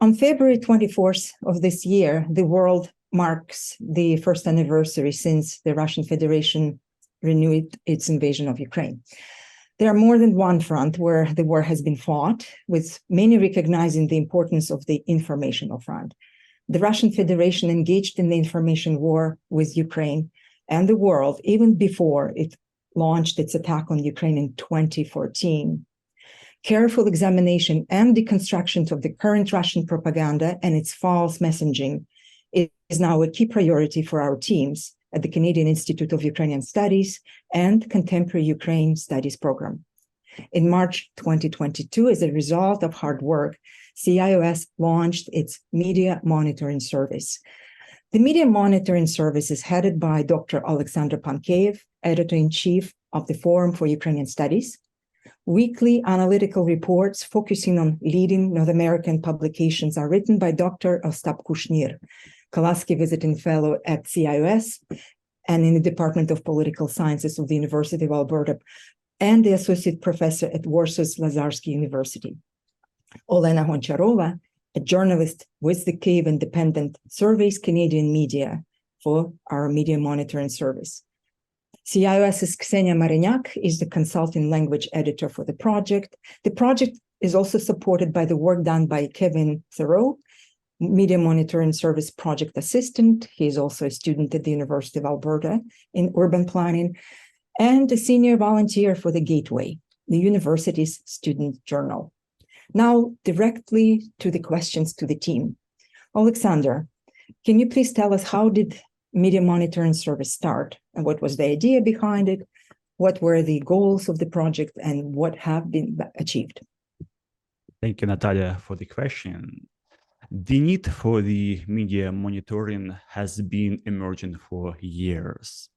On February 24th of this year, the world marks the first anniversary since the Russian Federation renewed its invasion of Ukraine. There are more than one front where the war has been fought, with many recognizing the importance of the informational front. The Russian Federation engaged in the information war with Ukraine and the world even before it launched its attack on Ukraine in 2014. Careful examination and deconstruction of the current Russian propaganda and its false messaging is now a key priority for our teams at the Canadian Institute of Ukrainian Studies and Contemporary Ukraine Studies program. In March 2022, as a result of hard work, CIUS launched its Media Monitoring Service. The Media Monitoring Service is headed by Dr. Alexander Pankeyev, editor-in-chief of the Forum for Ukrainian Studies. Weekly analytical reports focusing on leading North American publications are written by Dr. Ostap Kushnir, Kalaski Visiting Fellow at CIUS and in the Department of Political Sciences of the University of Alberta, and the Associate Professor at Warsaw's Lazarsky University. Olena Honcharova, a journalist with the Kyiv Independent, surveys Canadian media for our Media Monitoring Service. CIUS's Ksenia Marynyak is the consulting language editor for the project. The project is also supported by the work done by Kevin Thoreau, Media Monitoring Service project assistant. He is also a student at the University of Alberta in urban planning, and a senior volunteer for the Gateway, the university's student journal. Now, directly to the questions to the team. Alexander, can you please tell us, how did Media Monitoring Service start, and what was the idea behind it? What were the goals of the project, and what have been achieved? Thank you, Natalia, for the question. The need for the media monitoring has been emerging for years.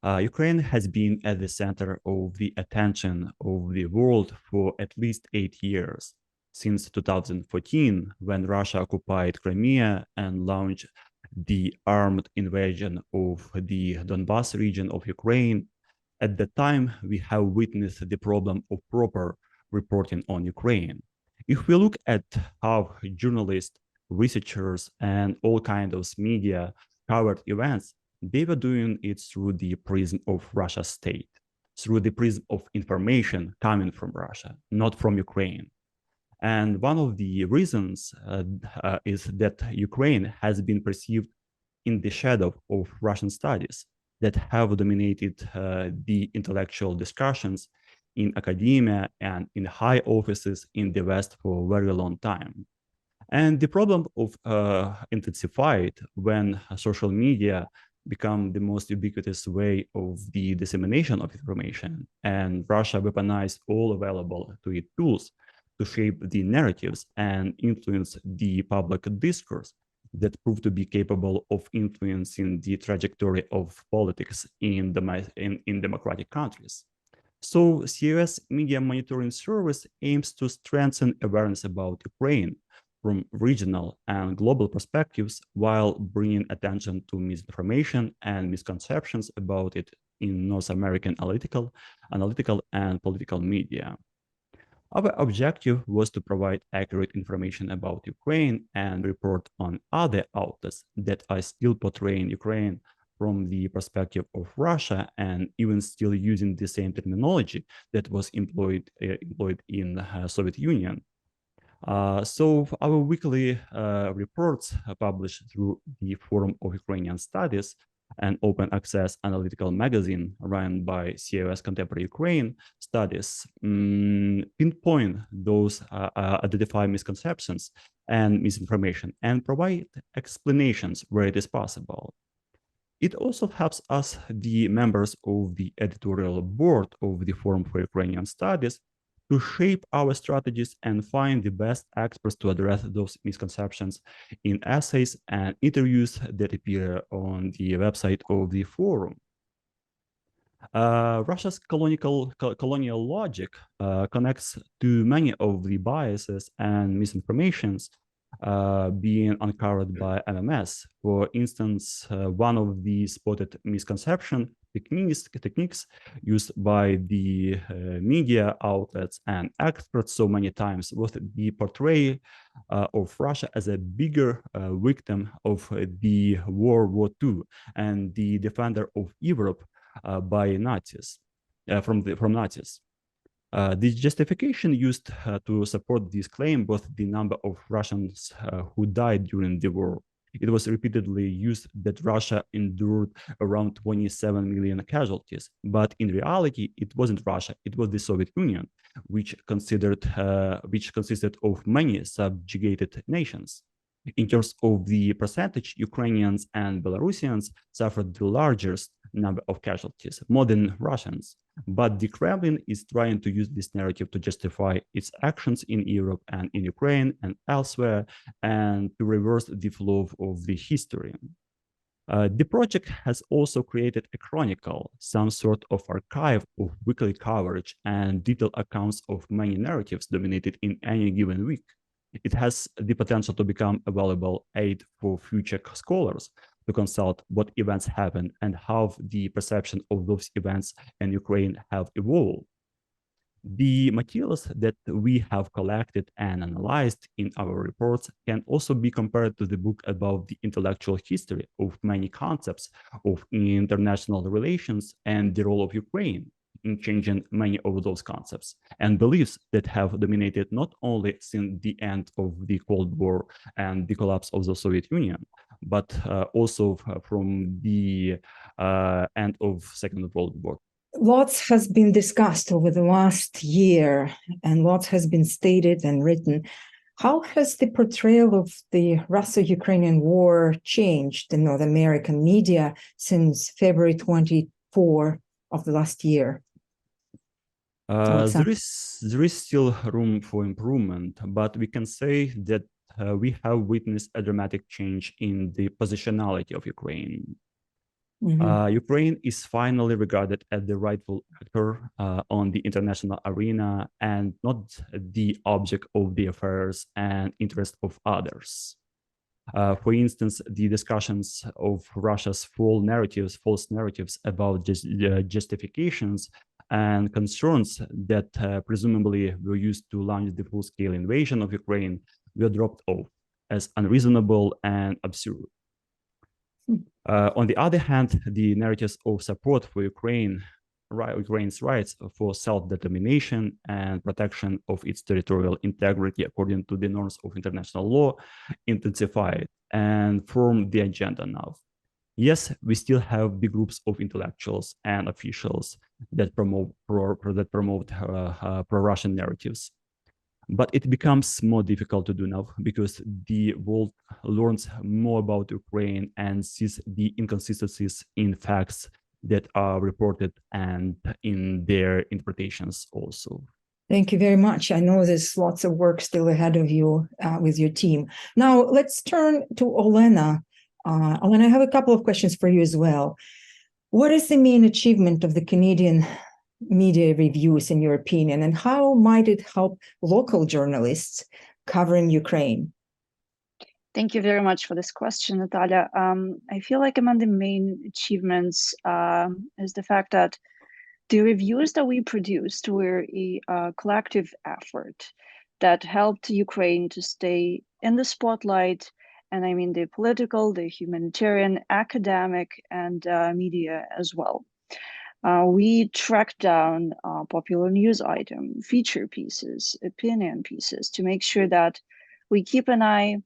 Ukraine has been at the center of the attention of the world for at least 8 years, since 2014, when Russia occupied Crimea and launched the armed invasion of the Donbas region of Ukraine. At that time, we have witnessed the problem of proper reporting on Ukraine. If we look at how journalists, researchers, and all kinds of media covered events, they were doing it through the prism of Russia's state, through the prism of information coming from Russia, not from Ukraine. And one of the reasons is that Ukraine has been perceived in the shadow of Russian studies that have dominated the intellectual discussions in academia and in high offices in the West for a very long time. And the problem of intensified when social media become the most ubiquitous way of the dissemination of information, and Russia weaponized all available to it tools to shape the narratives and influence the public discourse that proved to be capable of influencing the trajectory of politics in democratic countries. So CIUS Media Monitoring Service aims to strengthen awareness about Ukraine from regional and global perspectives, while bringing attention to misinformation and misconceptions about it in North American analytical and political media. Our objective was to provide accurate information about Ukraine and report on other outlets that are still portraying Ukraine from the perspective of Russia, and even still using the same terminology that was employed in the Soviet Union. So our weekly reports published through the Forum of Ukrainian Studies, an open access analytical magazine run by CIUS Contemporary Ukraine Studies, pinpoint those, identify misconceptions and misinformation, and provide explanations where it is possible. It also helps us, the members of the editorial board of the Forum for Ukrainian Studies, to shape our strategies and find the best experts to address those misconceptions in essays and interviews that appear on the website of the forum. Russia's colonial logic connects to many of the biases and misinformations being uncovered by MMS. For instance, one of the spotted misconception techniques used by the media outlets and experts so many times was the portrayal of Russia as a bigger victim of the World War II and the defender of Europe by Nazis, from Nazis. The justification used to support this claim was the number of Russians who died during the war. It was repeatedly used that Russia endured around 27 million casualties, but in reality, it wasn't Russia; it was the Soviet Union, which consisted of many subjugated nations. In terms of the percentage, Ukrainians and Belarusians suffered the largest number of casualties, more than Russians. But the Kremlin is trying to use this narrative to justify its actions in Europe and in Ukraine and elsewhere, and to reverse the flow of the history. The project has also created a chronicle, some sort of archive of weekly coverage and detailed accounts of many narratives dominated in any given week. It has the potential to become a valuable aid for future scholars to consult what events happened and how the perception of those events in Ukraine have evolved. The materials that we have collected and analyzed in our reports can also be compared to the book about the intellectual history of many concepts of international relations and the role of Ukraine in changing many of those concepts and beliefs that have dominated not only since the end of the Cold War and the collapse of the Soviet Union, but also from the end of Second World War. Lots has been discussed over the last year, and lots has been stated and written. How has the portrayal of the Russo-Ukrainian war changed in North American media since February 24 of the last year? There is still room for improvement, but we can say that we have witnessed a dramatic change in the positionality of Ukraine. Ukraine is finally regarded as the rightful actor on the international arena and not the object of the affairs and interest of others. For instance, the discussions of Russia's false narratives about justifications and concerns that presumably were used to launch the full-scale invasion of Ukraine were dropped off as unreasonable and absurd. On the other hand, the narratives of support for Ukraine's rights for self-determination and protection of its territorial integrity according to the norms of international law intensified and form the agenda now. Yes, we still have big groups of intellectuals and officials that promote pro-Russian narratives. But it becomes more difficult to do now because the world learns more about Ukraine and sees the inconsistencies in facts that are reported and in their interpretations also. Thank you very much. I know there's lots of work still ahead of you with your team. Now, let's turn to Olena. Olena, I have a couple of questions for you as well. What is the main achievement of the Canadian media reviews, in your opinion, and how might it help local journalists covering Ukraine? Thank you very much for this question, Natalia. I feel like among the main achievements is the fact that the reviews that we produced were a collective effort that helped Ukraine to stay in the spotlight, and I mean the political, the humanitarian, academic, and media as well. We tracked down popular news items, feature pieces, opinion pieces to make sure that we keep an eye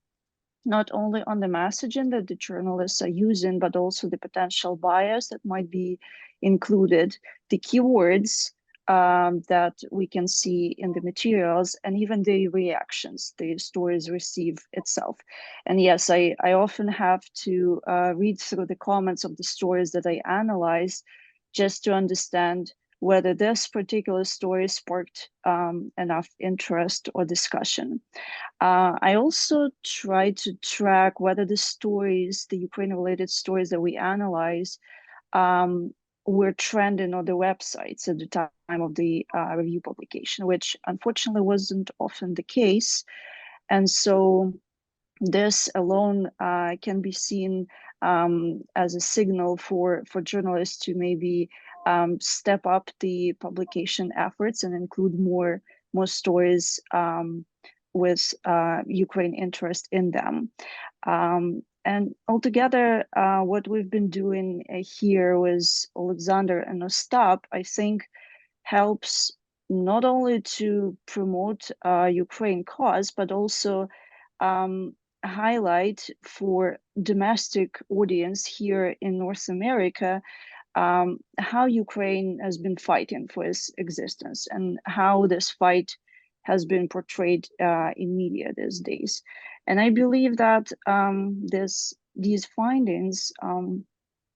not only on the messaging that the journalists are using, but also the potential bias that might be included, the keywords that we can see in the materials, and even the reactions the stories receive itself. And yes, I often have to read through the comments of the stories that I analyze just to understand whether this particular story sparked enough interest or discussion. I also try to track whether the stories, the Ukraine-related stories that we analyze, were trending on the websites at the time of the review publication, which unfortunately wasn't often the case. And so this alone can be seen as a signal for journalists to maybe step up the publication efforts and include more stories with Ukraine interest in them. And altogether, what we've been doing here with Alexander and Ostap, I think, helps not only to promote Ukraine cause, but also highlight for domestic audience here in North America how Ukraine has been fighting for its existence and how this fight has been portrayed in media these days. And I believe that these findings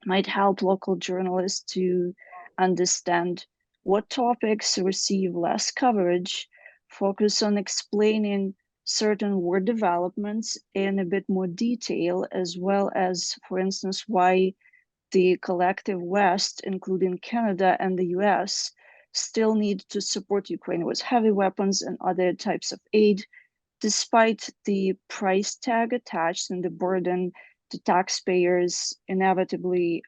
might help local journalists to understand what topics receive less coverage, focus on explaining certain war developments in a bit more detail, as well as, for instance, why the collective West, including Canada and the US, still need to support Ukraine with heavy weapons and other types of aid, despite the price tag attached and the burden the taxpayers inevitably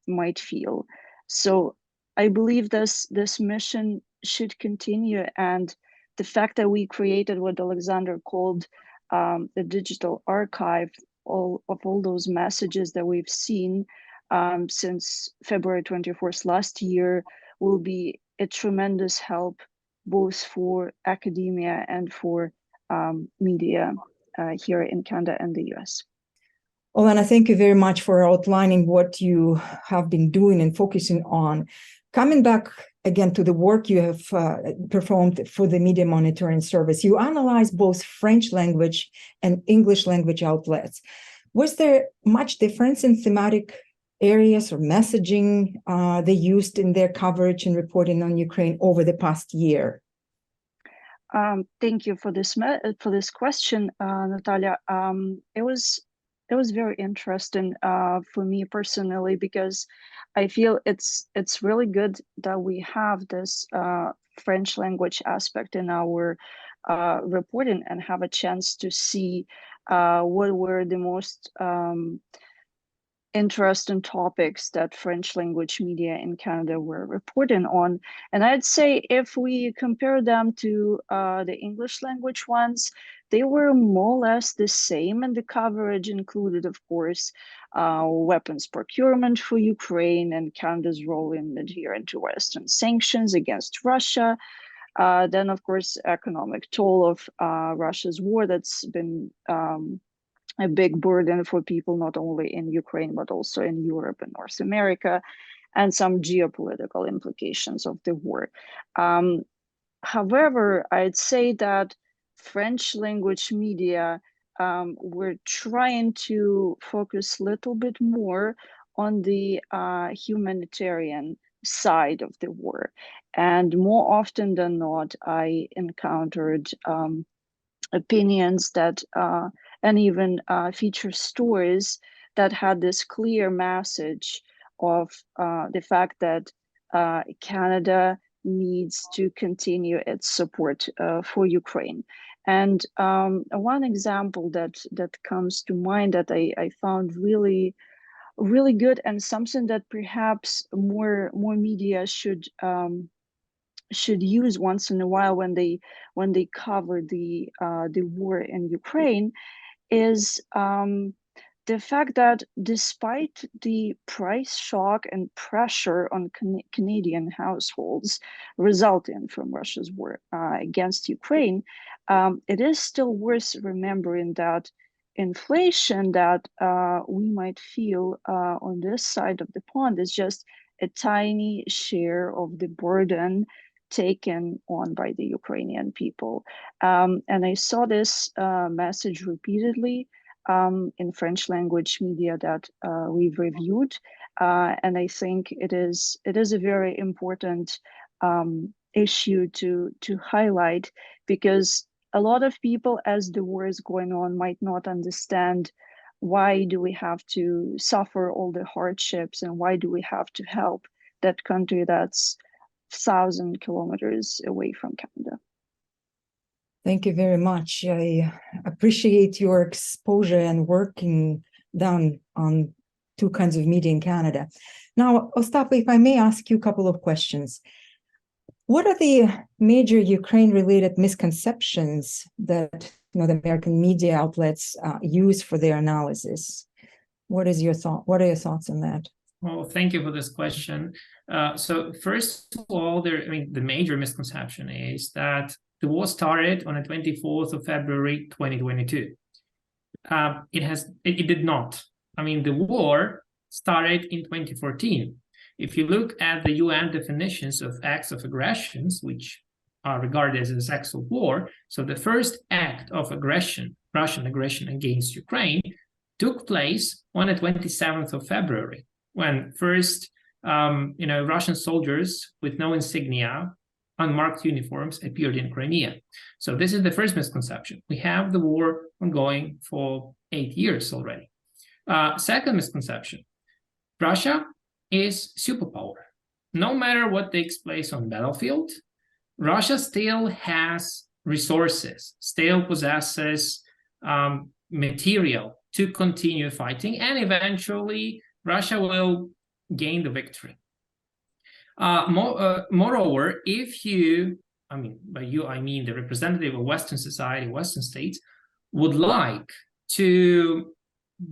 might feel. So I believe this mission should continue, and the fact that we created what Alexander called the digital archive of all those messages that we've seen since February 24th last year will be a tremendous help both for academia and for media here in Canada and the US. Olena, thank you very much for outlining what you have been doing and focusing on. Coming back again to the work you have performed for the Media Monitoring Service, you analyzed both French language and English language outlets. Was there much difference in thematic areas or messaging they used in their coverage and reporting on Ukraine over the past year? Thank you for this question, Natalia. It was very interesting for me personally, because I feel it's really good that we have this French language aspect in our reporting and have a chance to see what were the most interesting topics that French language media in Canada were reporting on. And I'd say if we compare them to the English language ones, they were more or less the same, and the coverage included, of course, weapons procurement for Ukraine and Canada's role in adhering to Western sanctions against Russia. Then, of course, economic toll of Russia's war that's been a big burden for people not only in Ukraine, but also in Europe and North America, and some geopolitical implications of the war. However, I'd say that French language media were trying to focus a little bit more on the humanitarian side of the war. And more often than not, I encountered opinions that and even feature stories that had this clear message of the fact that Canada needs to continue its support for Ukraine. And one example that comes to mind that I found really good, and something that perhaps more media should use once in a while when they cover the war in Ukraine, is the fact that despite the price shock and pressure on Canadian households resulting from Russia's war against Ukraine, it is still worth remembering that inflation that we might feel on this side of the pond is just a tiny share of the burden taken on by the Ukrainian people. And I saw this message repeatedly in French language media that we've reviewed. And I think it is a very important issue to highlight, because a lot of people, as the war is going on, might not understand why do we have to suffer all the hardships, and why do we have to help that country that's 1,000 kilometers away from Canada. Thank you very much. I appreciate your exposure and working done on two kinds of media in Canada. Now, Ostap, if I may ask you a couple of questions. What are the major Ukraine-related misconceptions that the American media outlets use for their analysis? What is your thought? What are your thoughts on that? Well, thank you for this question. So first of all, the major misconception is that the war started on the 24th of February, 2022. It did not. The war started in 2014. If you look at the UN definitions of acts of aggressions, which are regarded as acts of war, so the first act of aggression, Russian aggression against Ukraine, took place on the 27th of February, when first, Russian soldiers with no insignia, unmarked uniforms appeared in Crimea. So this is the first misconception. We have the war ongoing for 8 years already. Second misconception, Russia is superpower. No matter what takes place on the battlefield, Russia still has resources, still possesses material to continue fighting, and eventually Russia will gain the victory. Moreover, if you, by you I mean the representative of Western society, Western states, would like to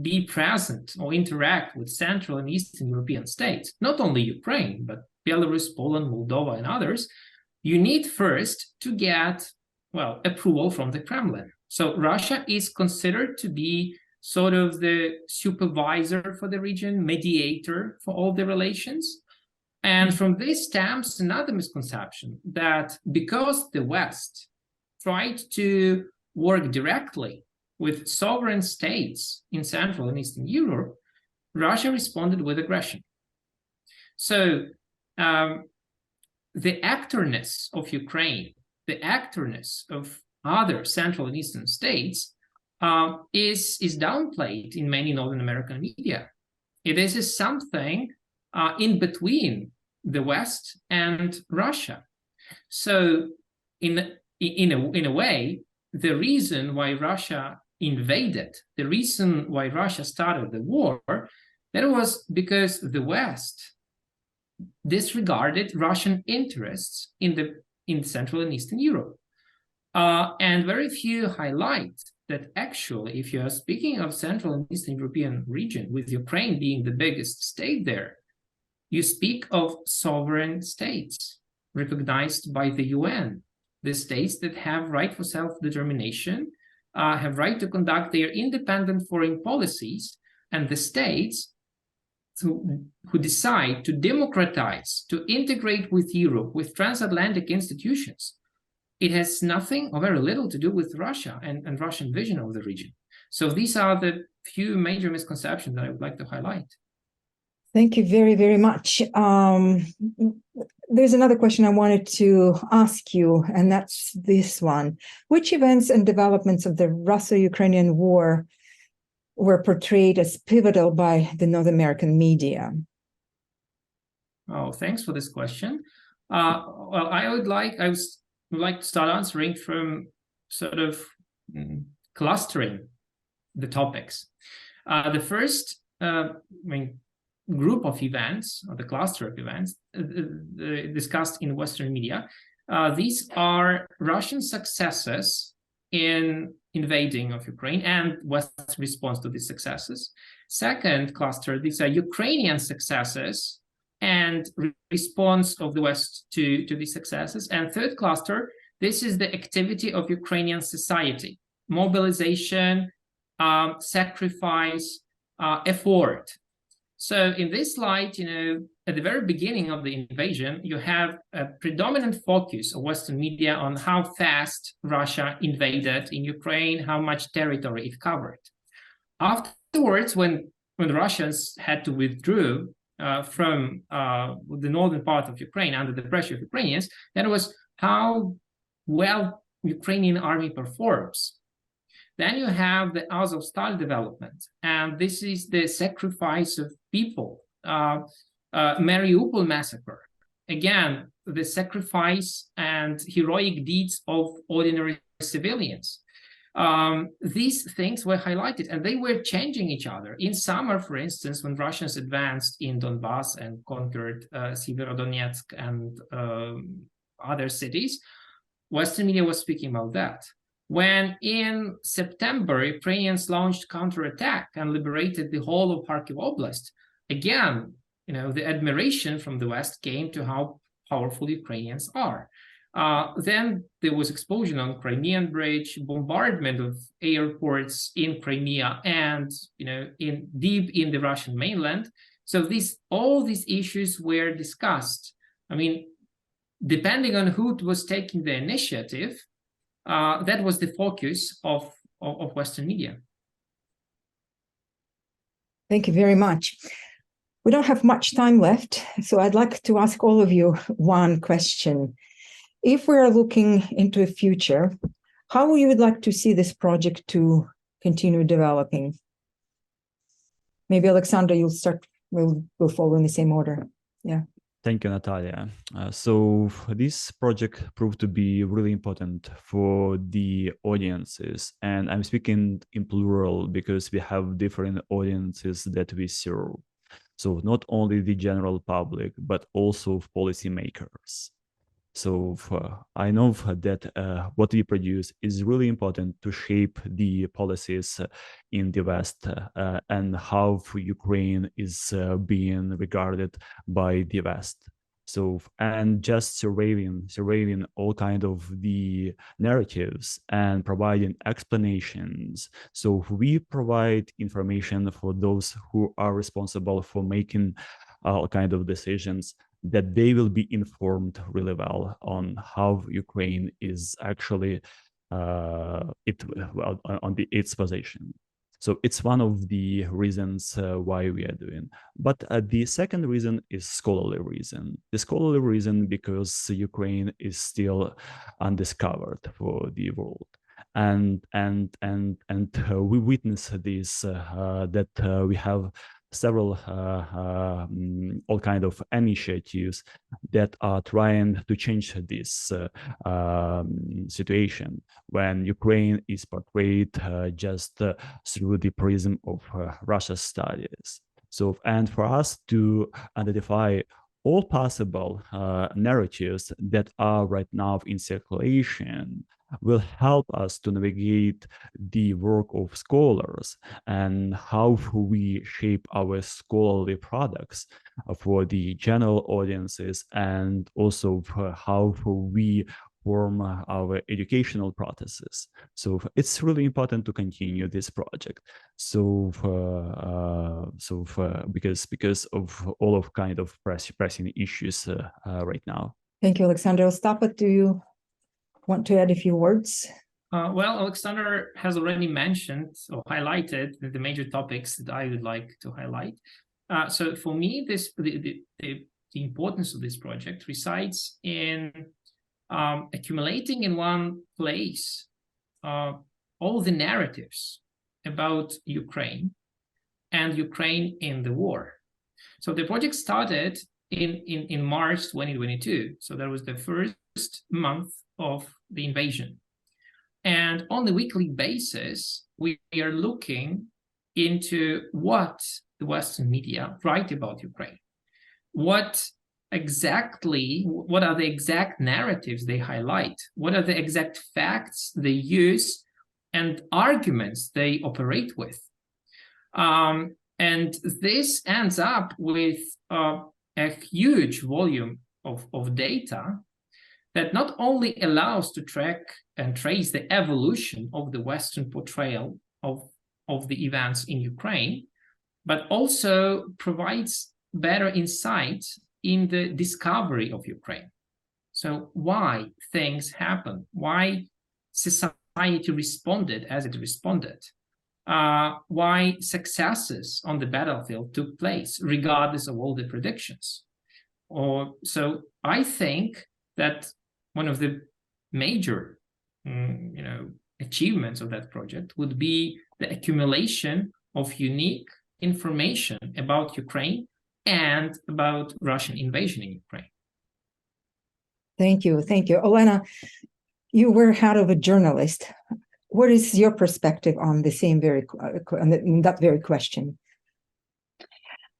be present or interact with Central and Eastern European states, not only Ukraine, but Belarus, Poland, Moldova, and others, you need first to get, approval from the Kremlin. So Russia is considered to be sort of the supervisor for the region, mediator for all the relations. And from this stems another misconception that because the West tried to work directly with sovereign states in Central and Eastern Europe, Russia responded with aggression. So the actorness of Ukraine, the actorness of other Central and Eastern states is downplayed in many Northern American media. This is something in between the West and Russia. So in a way, the reason why Russia invaded, the reason why Russia started the war, that was because the West disregarded Russian interests in Central and Eastern Europe. And very few highlight that actually, if you are speaking of Central and Eastern European region, with Ukraine being the biggest state there, you speak of sovereign states recognized by the UN, the states that have right for self-determination, have right to conduct their independent foreign policies, and the states who decide to democratize, to integrate with Europe, with transatlantic institutions. It has nothing or very little to do with Russia and Russian vision of the region. So these are the few major misconceptions that I would like to highlight. Thank you very, very much. There's another question I wanted to ask you, and that's this one. Which events and developments of the Russo-Ukrainian war were portrayed as pivotal by the North American media? Oh, thanks for this question. I would like to start answering from sort of clustering the topics. The first group of events, or the cluster of events discussed in Western media, these are Russian successes in invading of Ukraine and West's response to these successes. Second cluster, these are Ukrainian successes and response of the West to these successes. And third cluster, this is the activity of Ukrainian society, mobilization, sacrifice, effort. So in this slide, at the very beginning of the invasion, you have a predominant focus of Western media on how fast Russia invaded in Ukraine, how much territory it covered. Afterwards, when the Russians had to withdraw from the northern part of Ukraine under the pressure of Ukrainians, that was how well Ukrainian army performs. Then you have the Azovstal development, and this is the sacrifice of people. Mariupol massacre, again, the sacrifice and heroic deeds of ordinary civilians. These things were highlighted, and they were changing each other. In summer, for instance, when Russians advanced in Donbass and conquered Severodonetsk and other cities, Western media was speaking about that. When in September, Ukrainians launched counterattack and liberated the whole of Kharkiv Oblast, again, the admiration from the West came to how powerful Ukrainians are. Then there was explosion on Crimean Bridge, bombardment of airports in Crimea and deep in the Russian mainland. So all these issues were discussed. I mean, depending on who was taking the initiative, that was the focus of Western media. Thank you very much. We don't have much time left, so I'd like to ask all of you one question. If we are looking into a future, how you would like to see this project to continue developing? Maybe Alexander, you'll start. We'll follow in the same order. Yeah. Thank you, Natalia. So this project proved to be really important for the audiences, and I'm speaking in plural because we have different audiences that we serve. So not only the general public, but also policymakers. So I know that what we produce is really important to shape the policies in the West and how Ukraine is being regarded by the West. So, and just surveying all kind of the narratives and providing explanations. So we provide information for those who are responsible for making all kind of decisions, that they will be informed really well on how Ukraine is actually on its position. So it's one of the reasons why we are doing. But the second reason is scholarly reason. The scholarly reason because Ukraine is still undiscovered for the world. And we witness this, that we have several all kind of initiatives that are trying to change this situation when Ukraine is portrayed just through the prism of Russia's studies. So, and for us to identify all possible narratives that are right now in circulation will help us to navigate the work of scholars and how we shape our scholarly products for the general audiences, and also for how we form our educational processes. So it's really important to continue this project. So because of all of kind of pressing issues right now. Thank you, Alexander. Ostapa, do you want to add a few words? Well, Alexander has already mentioned or highlighted the major topics that I would like to highlight. So for me, the importance of this project resides in accumulating in one place all the narratives about Ukraine and Ukraine in the war. So the project started in March 2022. So that was the first month of the invasion. And on the weekly basis, we are looking into what the Western media write about Ukraine. What are the exact narratives they highlight? What are the exact facts they use and arguments they operate with? And this ends up with a huge volume of data that not only allows to track and trace the evolution of the Western portrayal of the events in Ukraine, but also provides better insight in the discovery of Ukraine. So why things happen, why society responded as it responded, why successes on the battlefield took place, regardless of all the predictions. So I think that one of the major achievements of that project would be the accumulation of unique information about Ukraine and about Russian invasion in Ukraine. Thank you. Thank you. Olena, You were head of a journalist. What is your perspective on the same that very question?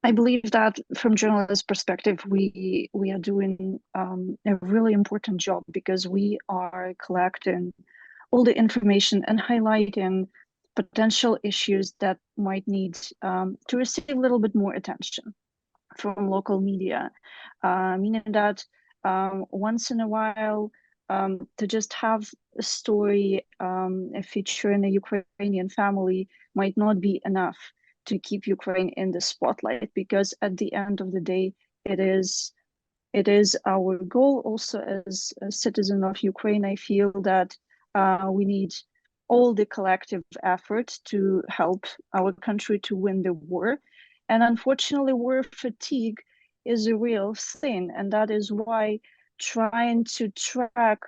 I believe that from journalist perspective, we are doing a really important job, because we are collecting all the information and highlighting potential issues that might need to receive a little bit more attention from local media, meaning that once in a while, to just have a story, a feature in a Ukrainian family might not be enough to keep Ukraine in the spotlight, because at the end of the day, it is our goal also as a citizen of Ukraine. I feel that we need all the collective effort to help our country to win the war. And unfortunately, war fatigue is a real thing. And that is why trying to track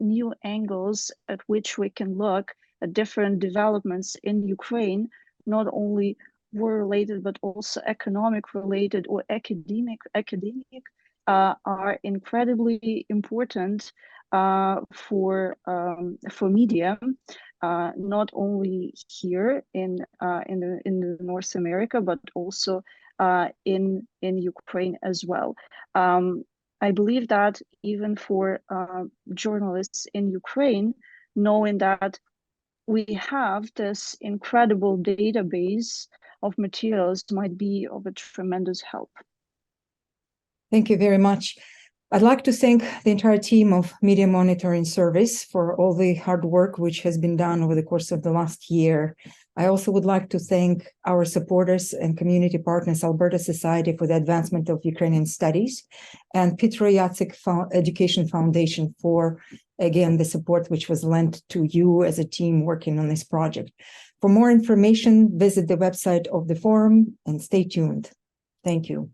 new angles at which we can look at different developments in Ukraine, not only war-related, but also economic-related or academic, are incredibly important for media, not only here in North America, but also in Ukraine as well. I believe that even for journalists in Ukraine, knowing that we have this incredible database of materials might be of a tremendous help. Thank you very much. I'd like to thank the entire team of Media Monitoring Service for all the hard work which has been done over the course of the last year. I also would like to thank our supporters and community partners, Alberta Society for the Advancement of Ukrainian Studies, and Petro Yatsik Education Foundation for, again, the support which was lent to you as a team working on this project. For more information, visit the website of the forum and stay tuned. Thank you.